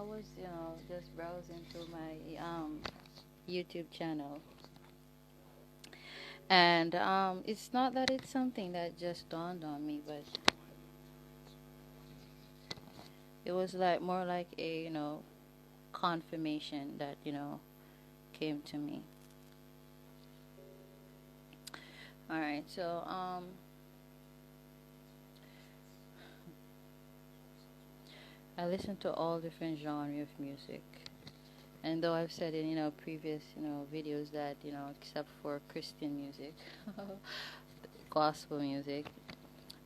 was, just browsing through my YouTube channel, and it's not that it's something that just dawned on me, but it was like more like a, confirmation that, came to me. All right, so I listen to all different genre of music. And though I've said in, previous, videos that, except for Christian music, gospel music,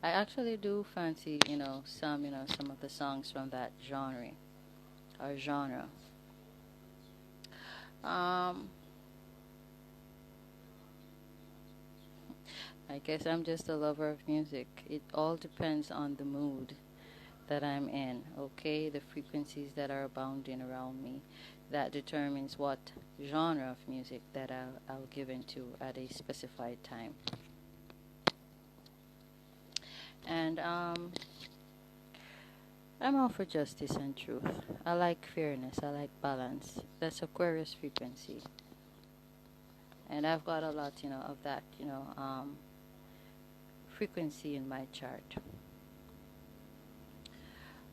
I actually do fancy, some of the songs from that genre. Um, I guess I'm just a lover of music. It all depends on the mood that I'm in, okay? The frequencies that are abounding around me. That determines what genre of music that I'll give into at a specified time. And I'm all for justice and truth. I like fairness. I like balance. That's Aquarius frequency. And I've got a lot, of that, frequency in my chart.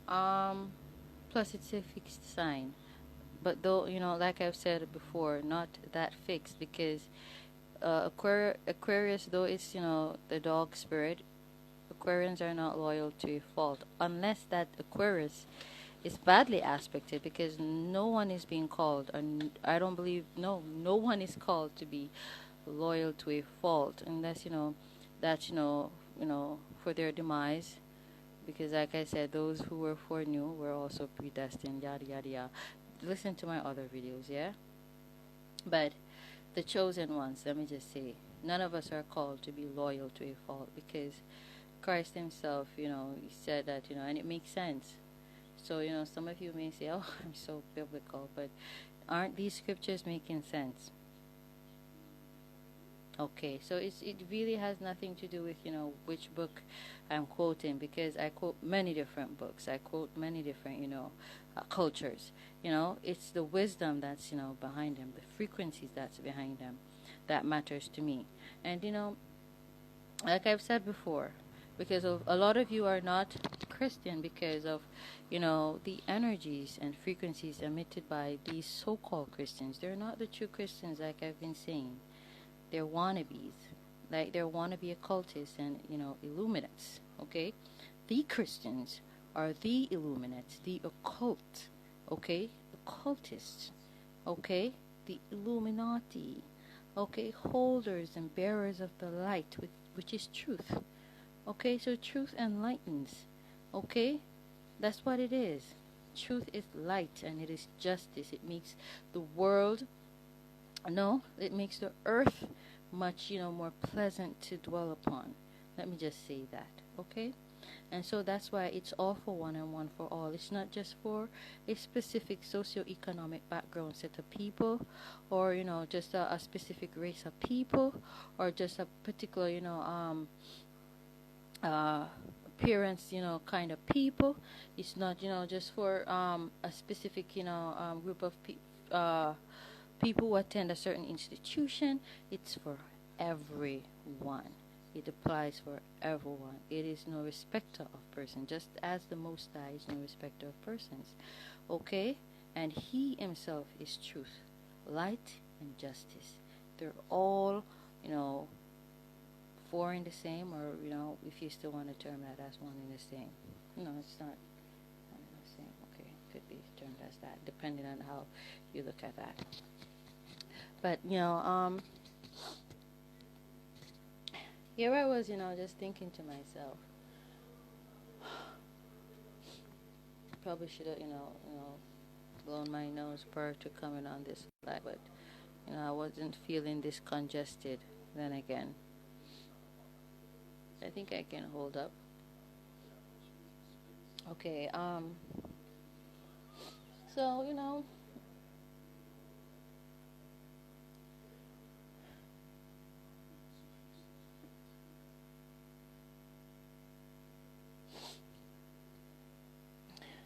Plus it's a fixed sign. But though, like I've said before, not that fixed because Aquarius, though it's, the dog spirit, Aquarians are not loyal to a fault unless that Aquarius is badly aspected because no one is being called, and I don't believe, no one is called to be loyal to a fault unless, that, for their demise. Because like I said, those who were foreknew were also predestined, yada, yada, yada. Listen to my other videos, yeah? But the chosen ones, let me just say, none of us are called to be loyal to a fault because Christ himself, he said that, and it makes sense. So, some of you may say, oh, I'm so biblical, but aren't these scriptures making sense? Okay, so it really has nothing to do with, which book I'm quoting because I quote many different books. I quote many different, cultures. It's the wisdom that's, behind them, the frequencies that's behind them that matters to me. And, like I've said before, because of a lot of you are not Christian because of, the energies and frequencies emitted by these so-called Christians. They're not the true Christians like I've been saying. They're wannabes. Like they're wannabe occultists and, Illuminates. Okay? The Christians are the Illuminates, the occult. Okay? Occultists. Okay? The Illuminati. Okay? Holders and bearers of the light, which is truth. Okay? So truth enlightens. Okay? That's what it is. Truth is light and it is justice. It makes the world, it makes the earth much, more pleasant to dwell upon. Let me just say that, okay? And so that's why it's all for one and one for all. It's not just for a specific socioeconomic background set of people or, just a specific race of people or just a particular, appearance, kind of people. It's not, just for a specific, group of people who attend a certain institution. It's for everyone. It applies for everyone. It is no respecter of person, just as the Most High is no respecter of persons. Okay? And He Himself is truth, light, and justice. They're all, four in the same, or, if you still want to term that as one in the same. No, it's not one in the same. Okay, could be termed as that, depending on how you look at that. But, here I was, just thinking to myself, probably should have, blown my nose prior to coming on this live, but, I wasn't feeling this congested then again. I think I can hold up. Okay, so,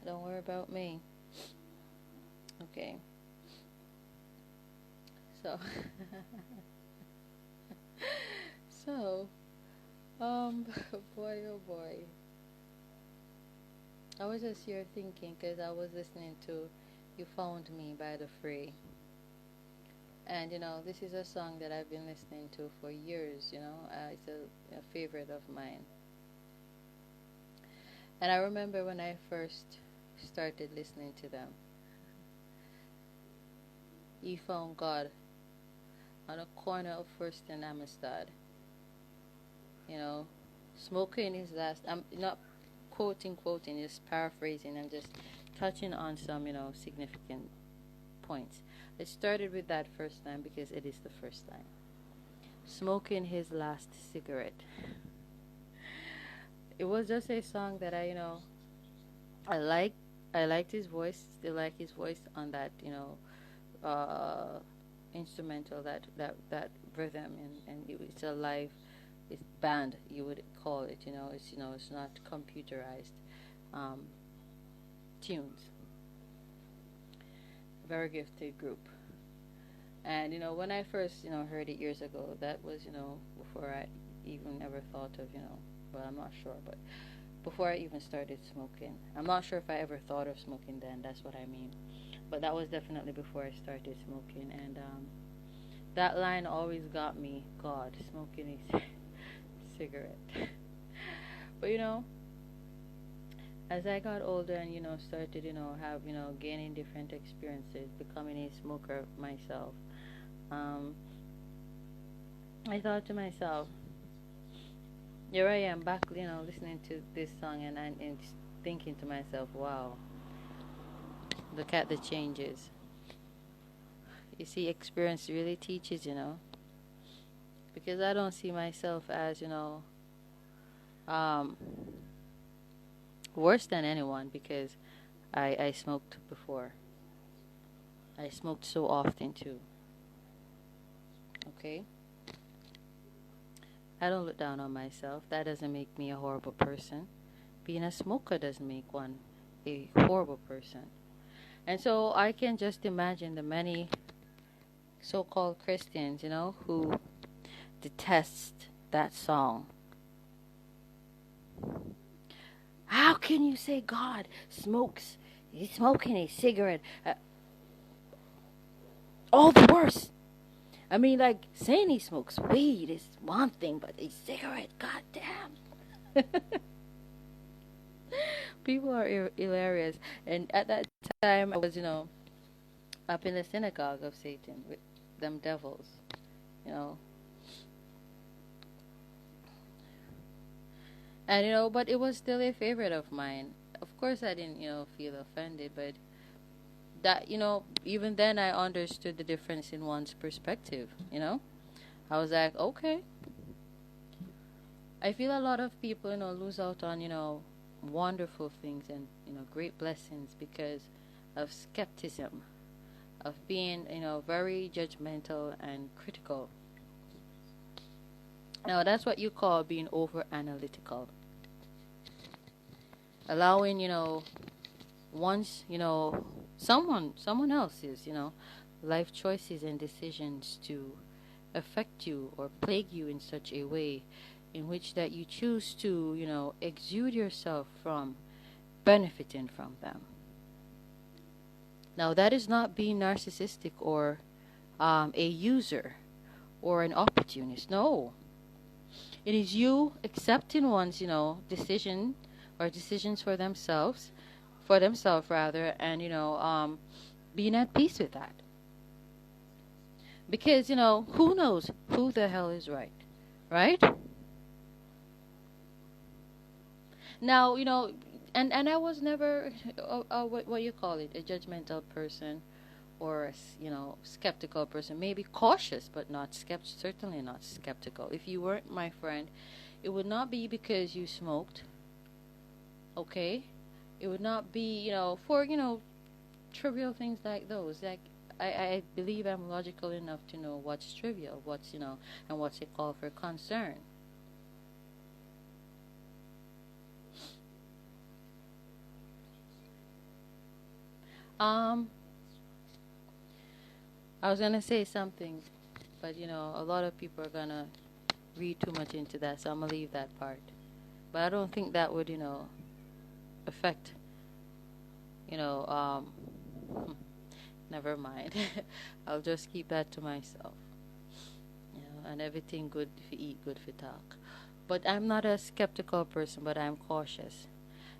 don't worry about me. Okay. So, so, boy, oh boy. I was just here thinking because I was listening to You Found Me by The Fray. And, this is a song that I've been listening to for years, it's a favorite of mine. And I remember when I first started listening to them, he found God on a corner of First and Namasté, you know, smoking his last. I'm not quoting, just paraphrasing and just touching on some, significant points. It started with that first line because it is the first line. Smoking his last cigarette. It was just a song that I like. I liked his voice. Still like his voice on that, instrumental, that rhythm, and it's a live, it's band, you would call it. It's not computerized um, tunes. Very gifted group. And when I first heard it years ago, that was before I even ever thought of but I'm not sure, but before I even started smoking. I'm not sure if I ever thought of smoking then, that's what I mean. But that was definitely before I started smoking. And that line always got me, God, smoking a cigarette. But as I got older and started have gaining different experiences, becoming a smoker myself, I thought to myself, here I am back, listening to this song, and thinking to myself, wow, look at the changes. You see, experience really teaches, because I don't see myself as, um, worse than anyone because I smoked before. I smoked so often too. Okay? I don't look down on myself. That doesn't make me a horrible person. Being a smoker doesn't make one a horrible person. And so I can just imagine the many so-called Christians, who detest that song. How can you say God smokes? He's smoking a cigarette. All the worse. I mean, like, saying he smokes weed is one thing, but a cigarette, goddamn. People are hilarious. And at that time, I was, up in the synagogue of Satan with them devils, you know. And, but it was still a favorite of mine. Of course, I didn't, feel offended, but that, even then I understood the difference in one's perspective, I was like, okay. I feel a lot of people, lose out on, wonderful things and, great blessings because of skepticism, of being, very judgmental and critical. Now, that's what you call being over analytical. Allowing, once, someone else's, life choices and decisions to affect you or plague you in such a way in which that you choose to, exude yourself from benefiting from them. Now, that is not being narcissistic or a user or an opportunist. No. It is you accepting one's, decision or decisions for themselves rather, and, being at peace with that. Because, who knows who the hell is right? Right? Now, and I was never, what you call it, a judgmental person or skeptical person. Maybe cautious, but not certainly not skeptical. If you weren't my friend, it would not be because you smoked. Okay? It would not be, for, trivial things like those. Like, I believe I'm logical enough to know what's trivial, what's, and what's a call for concern. I was gonna say something, but a lot of people are gonna read too much into that, so I'm gonna leave that part. But I don't think that would, affect, you know, never mind. I'll just keep that to myself. And everything good if you eat, good for talk. But I'm not a skeptical person, but I'm cautious.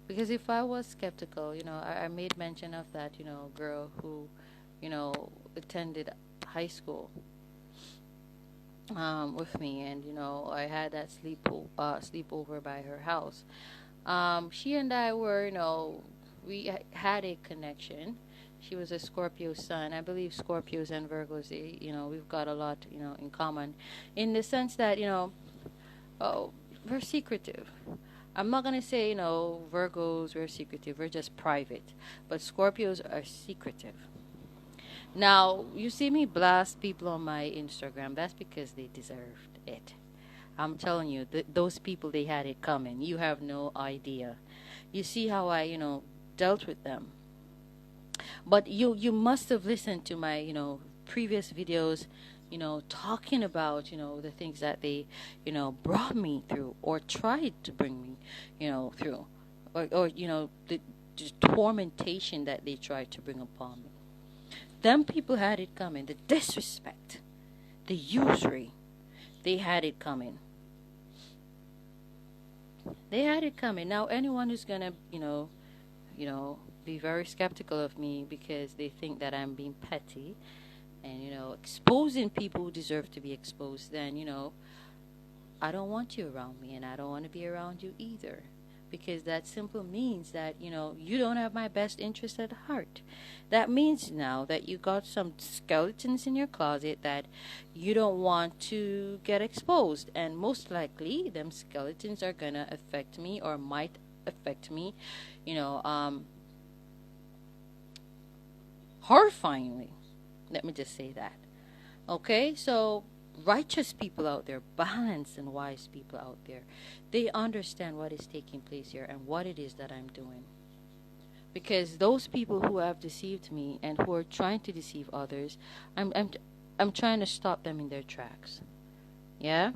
Because if I was skeptical, I made mention of that, girl who, attended high school with me, and I had that sleepover by her house. She and I were, we had a connection. She was a Scorpio sun. I believe Scorpios and Virgos, we've got a lot, in common, in the sense that, oh, we're secretive. I'm not gonna say, Virgos, we're secretive. We're just private, but Scorpios are secretive. Now, you see me blast people on my Instagram. That's because they deserved it. I'm telling you, those people, they had it coming. You have no idea. You see how I, dealt with them. But you must have listened to my, previous videos, talking about, the things that they, brought me through or tried to bring me, through. Or the tormentation that they tried to bring upon me. Them people had it coming. The disrespect, the usury, they had it coming. They had it coming. Now, anyone who's gonna, be very skeptical of me because they think that I'm being petty and, exposing people who deserve to be exposed, then, I don't want you around me and I don't want to be around you either. Because that simply means that, you don't have my best interest at heart. That means now that you got some skeletons in your closet that you don't want to get exposed. And most likely, them skeletons are going to affect me or might affect me, horrifyingly. Let me just say that. Okay, so righteous people out there, balanced and wise people out there, they understand what is taking place here and what it is that I'm doing. Because those people who have deceived me and who are trying to deceive others, I'm trying to stop them in their tracks. Yeah?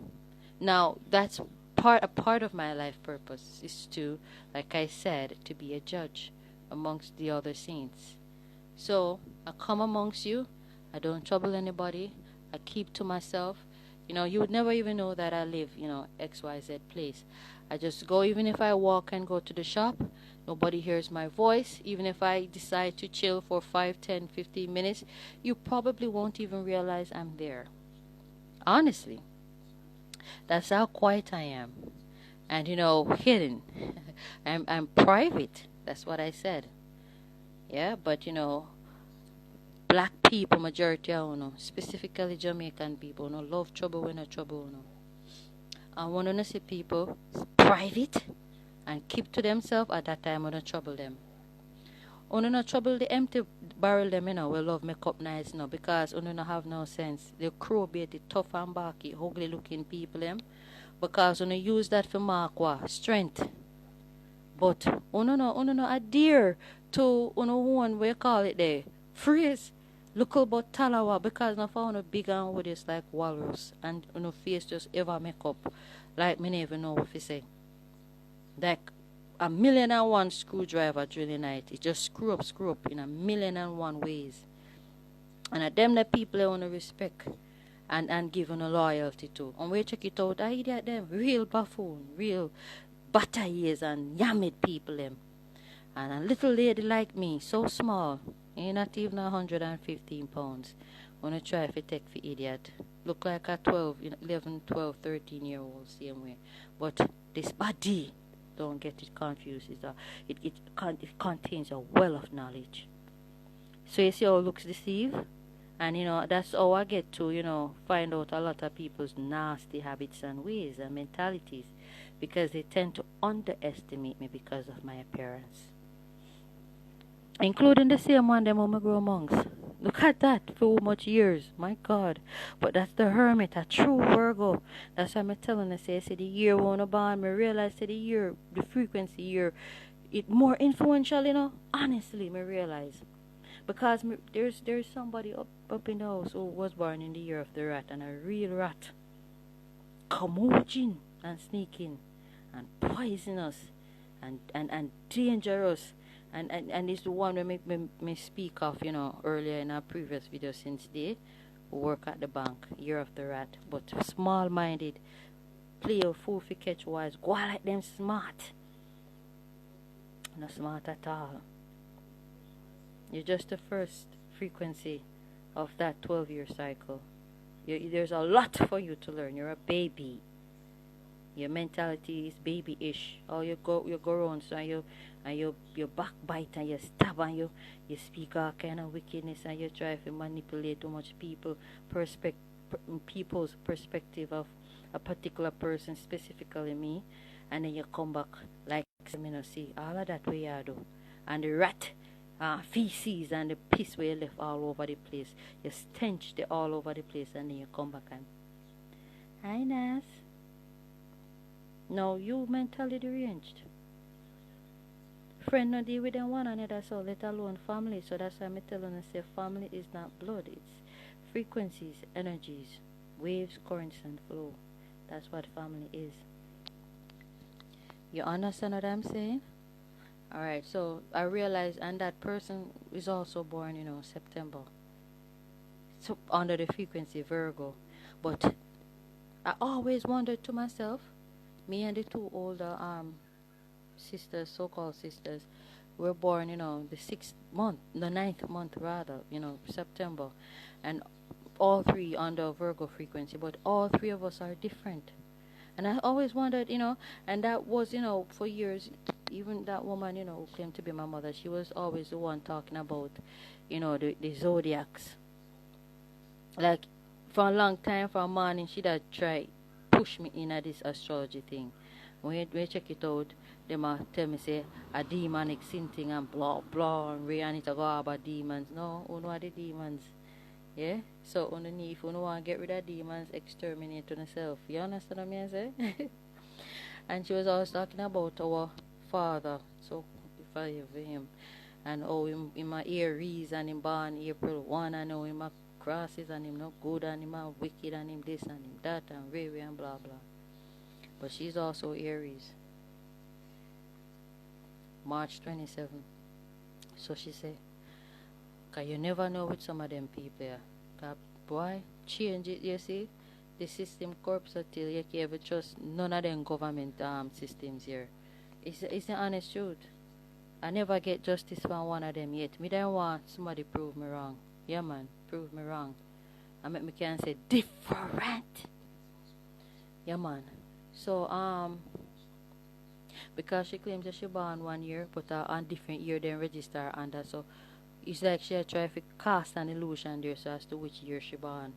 Now, that's a part of my life purpose is to, like I said, to be a judge amongst the other saints. So, I come amongst you, I don't trouble anybody, I keep to myself. You would never even know that I live, XYZ place. I just go, even if I walk and go to the shop, nobody hears my voice. Even if I decide to chill for 5, 10, 15 minutes, you probably won't even realize I'm there. Honestly. That's how quiet I am. And, hidden. I'm private. That's what I said. Yeah, but, black people, majority of specifically Jamaican people, love trouble when no trouble. I want to see people private and keep to themselves at that time when I trouble them. Uno no trouble the empty barrel them, we love make up nice, because uno no have no sense. The crow bait, the tough and barky, ugly looking people them, because uno use that for mark what? Strength. But uno no adhere to uno one, we call it there, phrase. Look about Talawa because I found a big and with this like walrus and face just ever make up like me never know what to say. Like 1,000,001 screwdriver drilling night. It just screw up in 1,000,001 ways. And at them the people I want to respect and give a loyalty to. And we check it out, I idiot them. Real buffoon, real butter ears and yammed people them. And a little lady like me, so small. Ain't not even 115 pounds. Wanna try if you take for idiot. Look like a 12, 11, 12, 13-year-old same way. But this body, don't get it confused. It contains a well of knowledge. So you see how it looks deceive? And that's how I get to, find out a lot of people's nasty habits and ways and mentalities. Because they tend to underestimate me because of my appearance. Including the same one them who grow monks. Look at that for how much years. My God. But that's the hermit, a true Virgo. That's why I'm telling you, say the year won't born. Me realize the frequency year, it more influential, honestly, me realize. Because there's somebody up in the house who was born in the year of the rat, and a real rat come out in and sneak in and poisonous and dangerous. And it's the one we make me speak of, earlier in our previous video since they work at the bank, year of the rat. But small minded, play a fool for catch wise, go like them smart. Not smart at all. You're just the first frequency of that 12-year cycle. There's a lot for you to learn. You're a baby. Your mentality is babyish. All you go around, so you backbite and you stab and you speak all kind of wickedness and you try to manipulate too much people's perspective of a particular person, specifically me, and then you come back like see all of that way you do, and the rat feces and the piss where you left all over the place, you stench the all over the place, and then you come back and hi Nas. No, you mentally deranged. Friend no deal with them one another, so let alone family. So that's why I'm telling you, say family is not blood, it's frequencies, energies, waves, currents and flow. That's what family is. You understand what I'm saying? Alright, so I realized, and that person is also born, September. So under the frequency Virgo. But I always wondered to myself, me and the two older sisters, so-called sisters, were born, the 9th month rather, September. And all three under Virgo frequency, but all three of us are different. And I always wondered, and that was, for years, even that woman, who claimed to be my mother, she was always the one talking about, the zodiacs. Like, for a long time, for a morning, she'd have tried push me in at this astrology thing. When you check it out, they might tell me, say, a demonic sin thing and blah, blah, and I need to go about demons. No, who know the demons? Yeah? So, underneath, if you don't want to get rid of demons, exterminate yourself. You understand what I say? And she was always talking about our father. So, if I have him. And in my Aries and him born April 1, I know him my crosses and him not good and him not wicked and him this and him that and Ray and blah blah. But she's also Aries. March 27. So she said, cause you never know with some of them people. Cause boy, change it, you see. The system corpse until you can't ever trust none of them government systems here. It's the honest truth. I never get justice from one of them yet. Me don't want somebody prove me wrong. Yeah man, prove me wrong. I make me can say different. Yeah man. So because she claims that she born 1 year, but on different year then register under, so it's like she try to cast an illusion there so as to which year she born.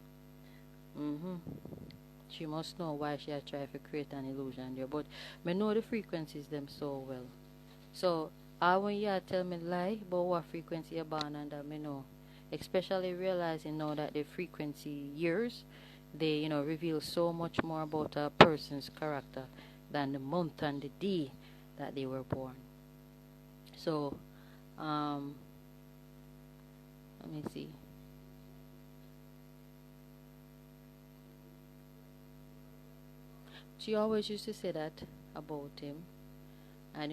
She must know why she try to create an illusion there. But me know the frequencies them so well. So when you tell me lie about what frequency you're born under, me know. Especially realizing now that the frequency years, they reveal so much more about a person's character than the month and the day that they were born. So let me see. She always used to say that about him, and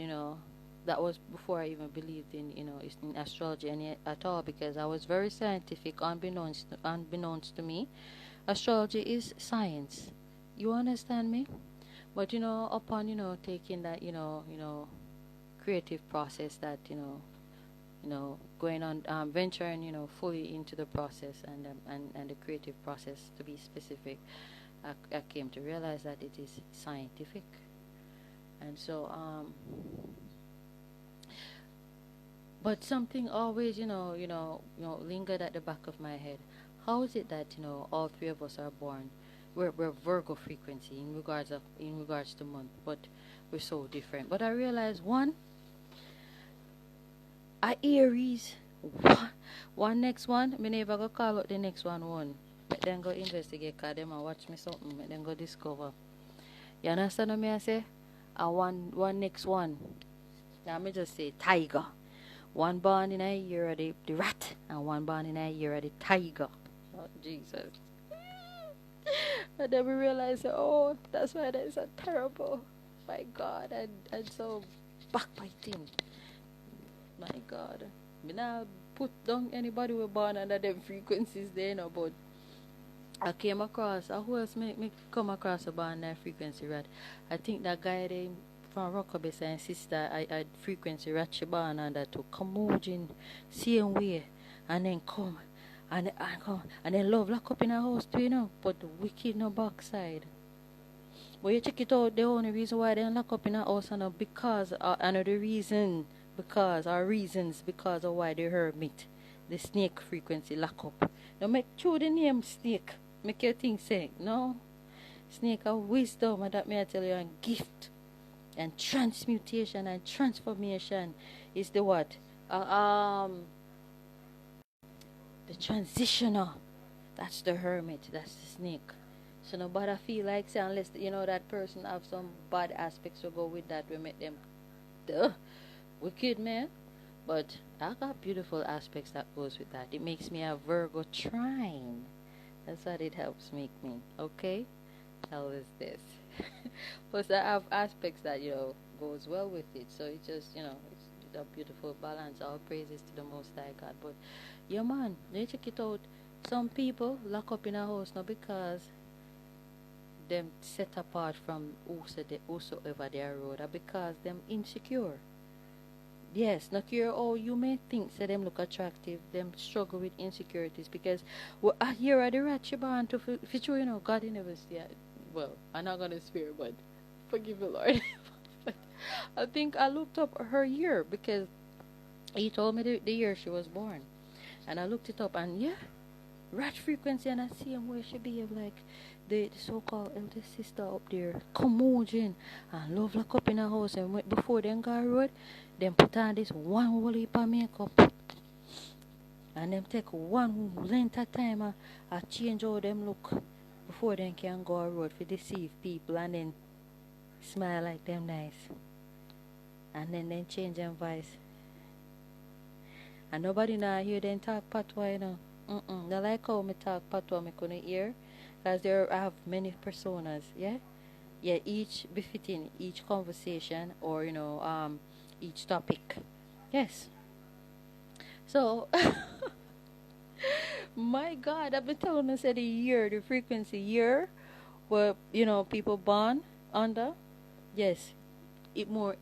that was before I even believed in in astrology at all, because I was very scientific. Unbeknownst to me, astrology is science. You understand me? But upon taking that creative process, that going on venturing fully into the process and the creative process, to be specific, I came to realize that it is scientific. And so but something always lingered at the back of my head. How is it that all three of us are born, we're Virgo frequency in regards to month, but we're so different? But I realized, one, I Aries. One next one, me never go call out the next one. But then go investigate, cause them and watch me something, but then go discover. You understand what I say? I want one next one. Now me just say tiger. One born in a year of the rat, and one born in a year of the tiger. Oh, Jesus. And then we realized, oh, that's why that is so terrible. My God, and so backbiting. My God. Me now put down anybody who born under them frequencies there, you know, but I came across, who else me come across about that frequency rat? I think that guy there from Rockaby and sister, I frequency rat she born under to come out in same way and then come and then love lock up in a house too, you know, but the wicked no backside. But you check it out, the only reason why they lock up in a house and because another reason because our reasons because of why they hermit, the snake frequency lock up. Now make true the name snake. Make your thing say, no. Snake of wisdom, and that may I tell you, and gift and transmutation and transformation is the what? The transitioner. That's the hermit. That's the snake. So nobody feel like say unless you know that person have some bad aspects to go with that, we make them wicked man. But I got beautiful aspects that goes with that. It makes me a Virgo trine. That's what it helps make me. Okay? How is this? Plus I have aspects that, you know, goes well with it. So it just, you know, it's a beautiful balance. All praises to the Most High God. But yeah man, you check it out. Some people lock up in a house now because them set apart from whosoever they are road, or because them insecure. Yes, not care how you may think say them look attractive, them struggle with insecurities because here are the rat she born to for you know, God in never see well, I'm not gonna swear, but forgive the Lord. But I think I looked up her year because he told me the year she was born. And I looked it up and yeah, rat frequency, and I see him where she behave like the so-called eldest sister up there, commotion and love lock up in her house, and before them go road, them put on this one whole heap of makeup and them take one length of time and change how them look before them can go road for deceive people and then smile like them nice and then change them voice. And nobody now hear them talk patois, you know. Not like how me talk patois me couldn't hear. Because there I have many personas, yeah? Yeah, each befitting each conversation or, you know, each topic. Yes. So, my God, I've been telling us that the frequency year, where, you know, people born under, yes, it more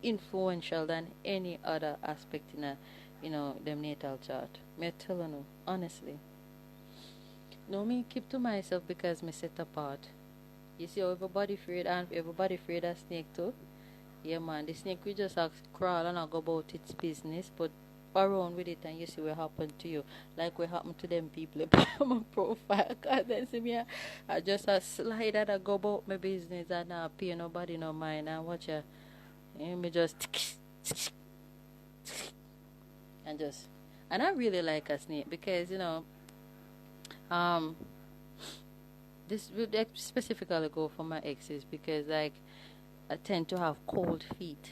influential than any other aspect in a, you know, them natal chart. Me telling you, honestly. No, me keep to myself because me set apart. You see how everybody afraid and everybody afraid of snake too? Yeah man, the snake will just crawl and go about its business, but around with it and you see what happened to you. Like what happened to them people on my profile. Cause then see me, I just slide and I go about my business and I pay nobody no mind and watch ya. And me just and I really like a snake because, you know, this would specifically go for my exes because like I tend to have cold feet.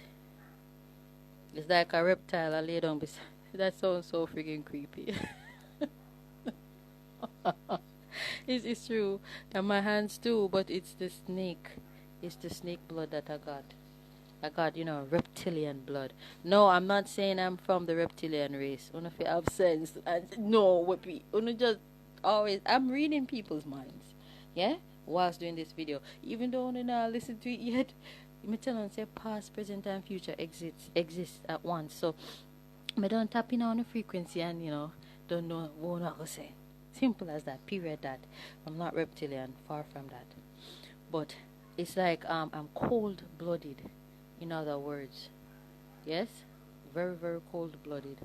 It's like a reptile I lay down beside. That sounds so freaking creepy. It's true. And my hands too, but it's the snake. It's the snake blood that I got. I got, you know, reptilian blood. No, I'm not saying I'm from the reptilian race. If you have sense. No, what we just always I'm reading people's minds. Yeah? Whilst doing this video. Even though I not listen to it yet, me tell them say past, present and future exists at once. So me don't tap in on the frequency and, you know, don't know what I'm gonna say. Simple as that. Period that. I'm not reptilian, far from that. But it's like I'm cold blooded. In other words, yes, very, very cold-blooded.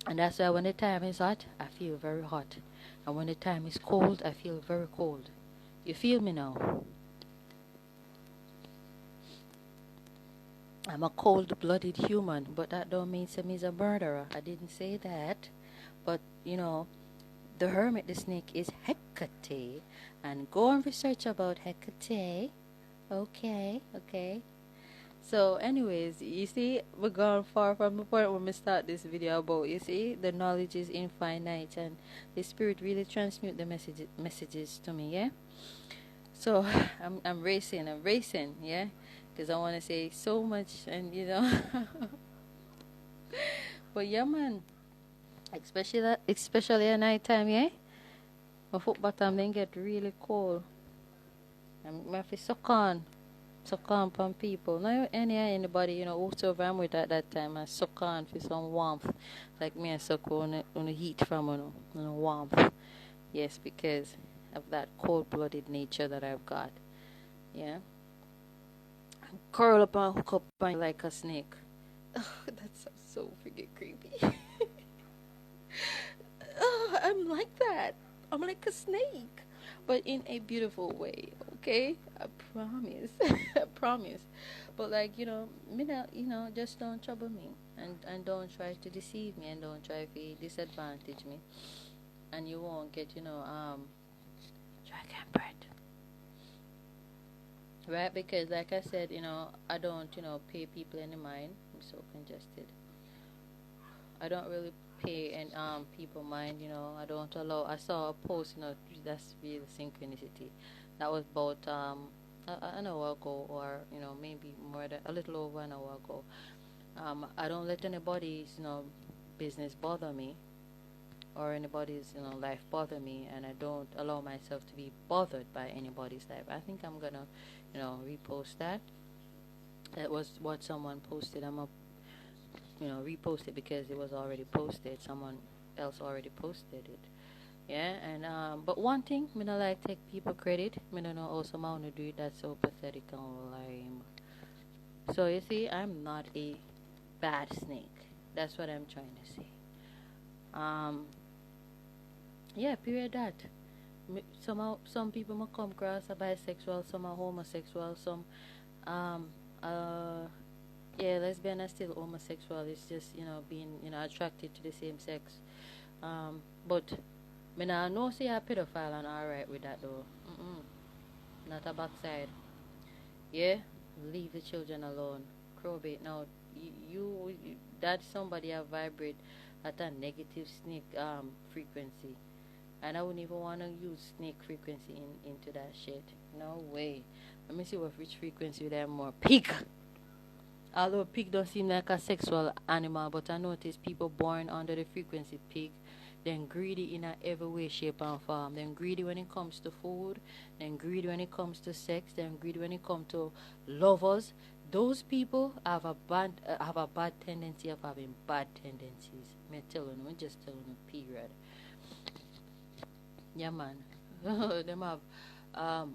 And that's why when the time is hot, I feel very hot. And when the time is cold, I feel very cold. You feel me now? I'm a cold-blooded human, but that don't mean I'm a murderer. I didn't say that. But, you know, the hermit, the snake, is Hecate. And go and research about Hecate. Okay. So, anyways, you see, we're gone far from the point when we start this video about, you see, the knowledge is infinite and the spirit really transmute the messages to me, yeah? So, I'm racing, yeah? Because I want to say so much and, but yeah, man, especially at night time, yeah? My foot bottom then get really cold. I have to suck on from people. Not anybody, whosoever I'm with at that time, I suck on for some warmth. Like me, I suck on the heat from on the warmth. Yes, because of that cold-blooded nature that I've got. Yeah. Curl up and hook up on you like a snake. Oh, that sounds so freaking creepy. Oh, I'm like that. I'm like a snake, but in a beautiful way. Okay, I promise. I promise. But like me not, just don't trouble me, and don't try to deceive me, and don't try to disadvantage me, and you won't get dragon bread, right? Because like I said, I don't pay people any mind. I'm so congested. I don't really pay and people mind, I don't allow. I saw a post, that's real synchronicity. That was about an hour ago, or maybe more than a little over an hour ago. I don't let anybody's business bother me, or anybody's life bother me, and I don't allow myself to be bothered by anybody's life. I think I'm gonna repost that. That was what someone posted. I'm a repost it because it was already posted. Someone else already posted it. Yeah, and but one thing, me not like take people credit. Me don't know how someone to do it. That's so pathetic and lame. So you see, I'm not a bad snake. That's what I'm trying to say. Um, yeah, period. That. Some people might come across are bisexual, some are homosexual, some um uh yeah, lesbian are still homosexual. It's just being attracted to the same sex. But me nah know say a pedophile and alright with that though. Not a backside. Yeah, leave the children alone. Crowbait. Now that somebody have vibrate at a negative snake frequency, and I wouldn't even want to use snake frequency into that shit. No way. Let me see what which frequency they are more peak. Although pig don't seem like a sexual animal, but I notice people born under the frequency pig, then greedy in a every way, shape, and form. Then greedy when it comes to food, then greedy when it comes to sex, then greedy when it comes to lovers. Those people have a bad tendency of having bad tendencies. Me telling you, just telling you, period. Yeah, man. Them have um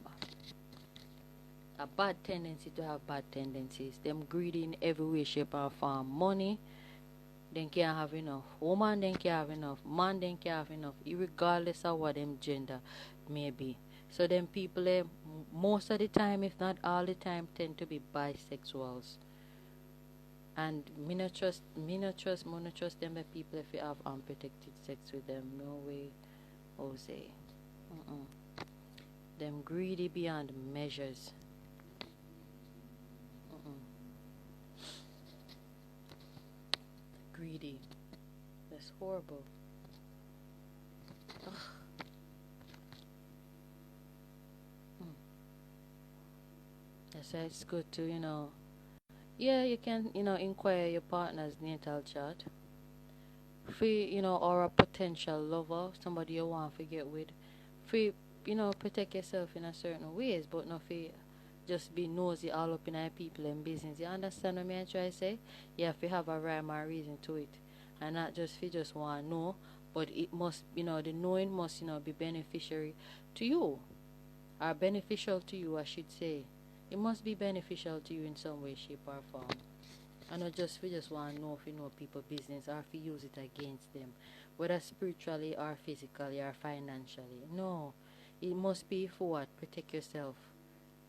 a bad tendency to have bad tendencies. Them greedy in every way, shape, and form. Money, they can't have enough. Woman, they can't have enough. Man, they can't have enough, regardless of what them gender may be. So them people, most of the time, if not all the time, tend to be bisexuals. And me not trust them the people if you have unprotected sex with them. No way, Jose. Mm-mm. Them greedy beyond measures. Mm-mm. Greedy. That's horrible. Ugh. Mm. That's why it's good to, yeah, you can, inquire your partner's natal chart. For, or a potential lover, somebody you want to get with. For, protect yourself in a certain ways, but not for just be nosy all up in our people and business. You understand what I try to say? You have to have a rhyme or reason to it. And not just if you just want to know, but it must, the knowing must, be beneficiary to you. Or beneficial to you, I should say. It must be beneficial to you in some way, shape, or form. And not just we just want to know if you know people business or if you use it against them, whether spiritually or physically or financially. No, it must be for what? Protect yourself,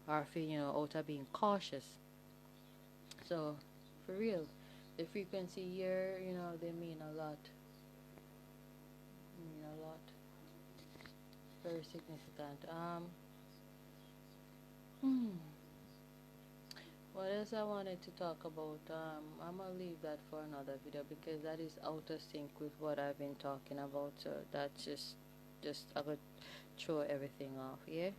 or for out of being cautious. So, for real, the frequency here, they mean a lot. Mean a lot. Very significant. Hmm. What else else I wanted to talk about, I'm gonna leave that for another video because that is out of sync with what I've been talking about. So that's just I would throw everything off. Yeah.